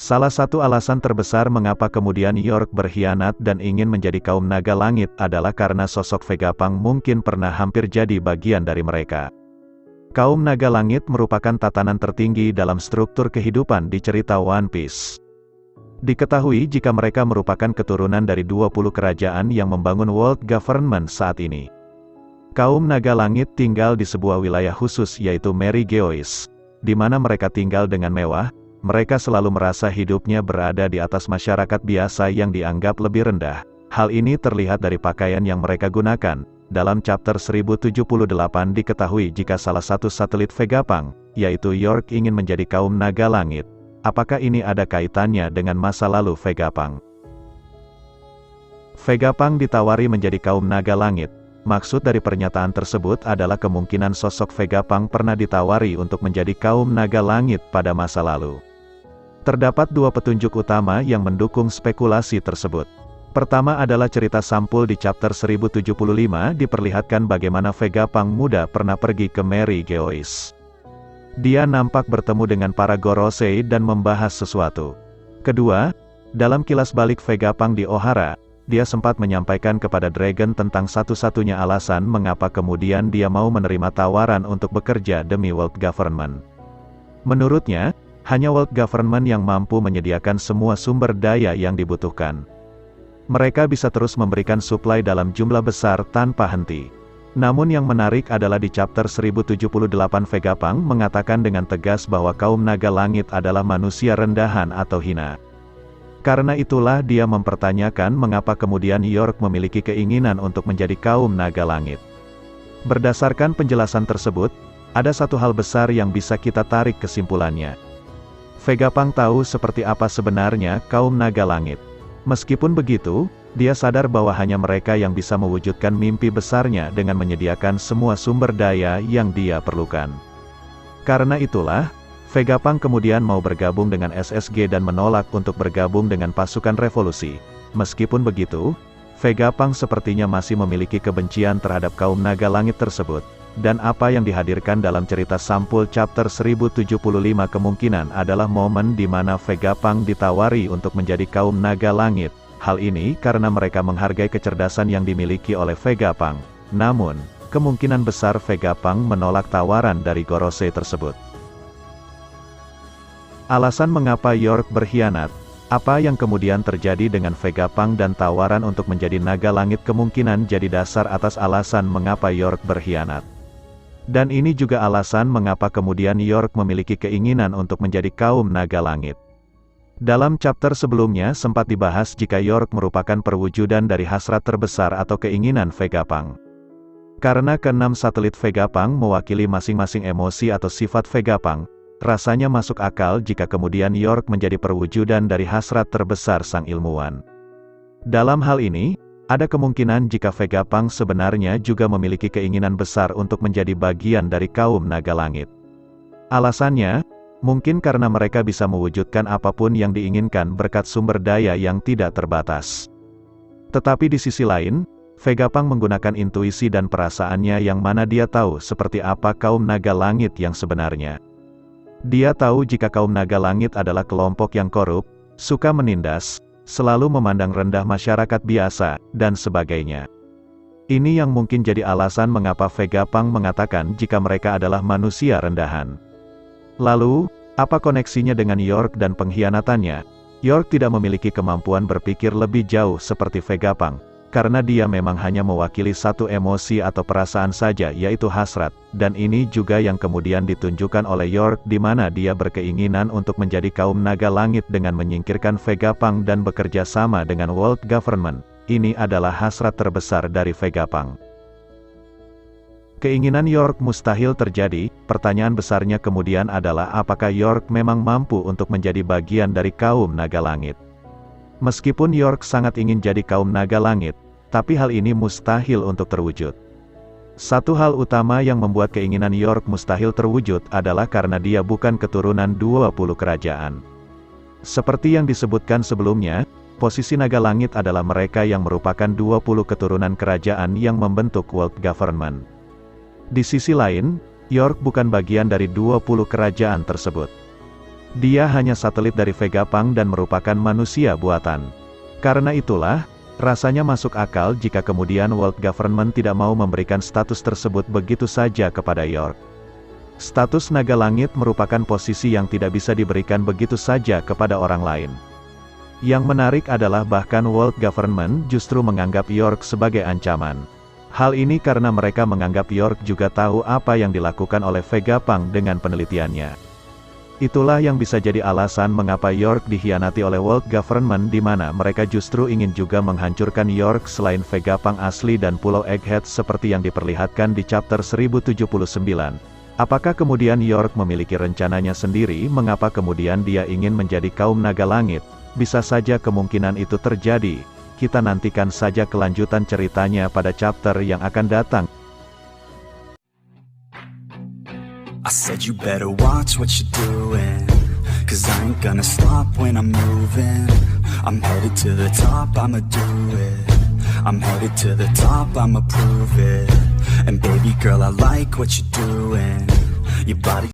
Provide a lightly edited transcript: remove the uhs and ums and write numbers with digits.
Salah satu alasan terbesar mengapa kemudian York berkhianat dan ingin menjadi kaum naga langit adalah karena sosok Vegapunk mungkin pernah hampir jadi bagian dari mereka. Kaum naga langit merupakan tatanan tertinggi dalam struktur kehidupan di cerita One Piece. Diketahui jika mereka merupakan keturunan dari 20 kerajaan yang membangun world government saat ini. Kaum naga langit tinggal di sebuah wilayah khusus yaitu Mary Geois, di mana mereka tinggal dengan mewah. Mereka selalu merasa hidupnya berada di atas masyarakat biasa yang dianggap lebih rendah. Hal ini terlihat dari pakaian yang mereka gunakan. Dalam chapter 1078 diketahui jika salah satu satelit Vegapunk, yaitu York, ingin menjadi kaum naga langit. Apakah ini ada kaitannya dengan masa lalu Vegapunk? Vegapunk ditawari menjadi kaum naga langit. Maksud dari pernyataan tersebut adalah kemungkinan sosok Vegapunk pernah ditawari untuk menjadi kaum naga langit pada masa lalu. Terdapat dua petunjuk utama yang mendukung spekulasi tersebut. Pertama adalah cerita sampul di chapter 1075 diperlihatkan bagaimana Vegapunk muda pernah pergi ke Mary Geois. Dia nampak bertemu dengan para Gorosei dan membahas sesuatu. Kedua, dalam kilas balik Vegapunk di Ohara, dia sempat menyampaikan kepada Dragon tentang satu-satunya alasan mengapa kemudian dia mau menerima tawaran untuk bekerja demi world government. Menurutnya, hanya world government yang mampu menyediakan semua sumber daya yang dibutuhkan. Mereka bisa terus memberikan suplai dalam jumlah besar tanpa henti. Namun yang menarik adalah di chapter 1078 Vegapunk mengatakan dengan tegas bahwa kaum naga langit adalah manusia rendahan atau hina. Karena itulah dia mempertanyakan mengapa kemudian York memiliki keinginan untuk menjadi kaum naga langit. Berdasarkan penjelasan tersebut, ada satu hal besar yang bisa kita tarik kesimpulannya. Vegapunk tahu seperti apa sebenarnya kaum naga langit. Meskipun begitu, dia sadar bahwa hanya mereka yang bisa mewujudkan mimpi besarnya dengan menyediakan semua sumber daya yang dia perlukan. Karena itulah, Vegapunk kemudian mau bergabung dengan SSG dan menolak untuk bergabung dengan pasukan revolusi. Meskipun begitu, Vegapunk sepertinya masih memiliki kebencian terhadap kaum naga langit tersebut. Dan apa yang dihadirkan dalam cerita sampul chapter 1075 kemungkinan adalah momen di mana Vegapunk ditawari untuk menjadi kaum naga langit. Hal ini karena mereka menghargai kecerdasan yang dimiliki oleh Vegapunk. Namun, kemungkinan besar Vegapunk menolak tawaran dari Gorosei tersebut. Alasan mengapa York berkhianat. Apa yang kemudian terjadi dengan Vegapunk dan tawaran untuk menjadi naga langit kemungkinan jadi dasar atas alasan mengapa York berkhianat. Dan ini juga alasan mengapa kemudian York memiliki keinginan untuk menjadi kaum naga langit. Dalam chapter sebelumnya sempat dibahas jika York merupakan perwujudan dari hasrat terbesar atau keinginan Vegapunk. Karena keenam satelit Vegapunk mewakili masing-masing emosi atau sifat Vegapunk, rasanya masuk akal jika kemudian York menjadi perwujudan dari hasrat terbesar sang ilmuwan. Dalam hal ini, ada kemungkinan jika Vegapunk sebenarnya juga memiliki keinginan besar untuk menjadi bagian dari kaum naga langit. Alasannya, mungkin karena mereka bisa mewujudkan apapun yang diinginkan berkat sumber daya yang tidak terbatas. Tetapi di sisi lain, Vegapunk menggunakan intuisi dan perasaannya yang mana dia tahu seperti apa kaum naga langit yang sebenarnya. Dia tahu jika kaum naga langit adalah kelompok yang korup, suka menindas, selalu memandang rendah masyarakat biasa, dan sebagainya. Ini yang mungkin jadi alasan mengapa Vegapunk mengatakan jika mereka adalah manusia rendahan. Lalu, apa koneksinya dengan York dan pengkhianatannya? York tidak memiliki kemampuan berpikir lebih jauh seperti Vegapunk, karena dia memang hanya mewakili satu emosi atau perasaan saja yaitu hasrat, dan ini juga yang kemudian ditunjukkan oleh York di mana dia berkeinginan untuk menjadi kaum naga langit dengan menyingkirkan Vegapunk dan bekerja sama dengan world government. Ini adalah hasrat terbesar dari Vegapunk. Keinginan York mustahil terjadi, pertanyaan besarnya kemudian adalah apakah York memang mampu untuk menjadi bagian dari kaum naga langit. Meskipun York sangat ingin jadi kaum naga langit, tapi hal ini mustahil untuk terwujud. Satu hal utama yang membuat keinginan York mustahil terwujud adalah karena dia bukan keturunan 20 kerajaan. Seperti yang disebutkan sebelumnya, posisi naga langit adalah mereka yang merupakan 20 keturunan kerajaan yang membentuk world government. Di sisi lain, York bukan bagian dari 20 kerajaan tersebut. Dia hanya satelit dari Vegapunk dan merupakan manusia buatan. Karena itulah, rasanya masuk akal jika kemudian World Government tidak mau memberikan status tersebut begitu saja kepada York. Status naga langit merupakan posisi yang tidak bisa diberikan begitu saja kepada orang lain. Yang menarik adalah bahkan World Government justru menganggap York sebagai ancaman. Hal ini karena mereka menganggap York juga tahu apa yang dilakukan oleh Vegapunk dengan penelitiannya. Itulah yang bisa jadi alasan mengapa York dikhianati oleh World Government di mana mereka justru ingin juga menghancurkan York selain Vegapunk asli dan Pulau Egghead seperti yang diperlihatkan di chapter 1079. Apakah kemudian York memiliki rencananya sendiri mengapa kemudian dia ingin menjadi kaum naga langit? Bisa saja kemungkinan itu terjadi. Kita nantikan saja kelanjutan ceritanya pada chapter yang akan datang. I said you better watch what you're doing, 'cause I ain't gonna stop when I'm moving. I'm headed to the top, I'ma do it. I'm headed to the top, I'ma prove it. And baby girl, I like what you're doing. Your body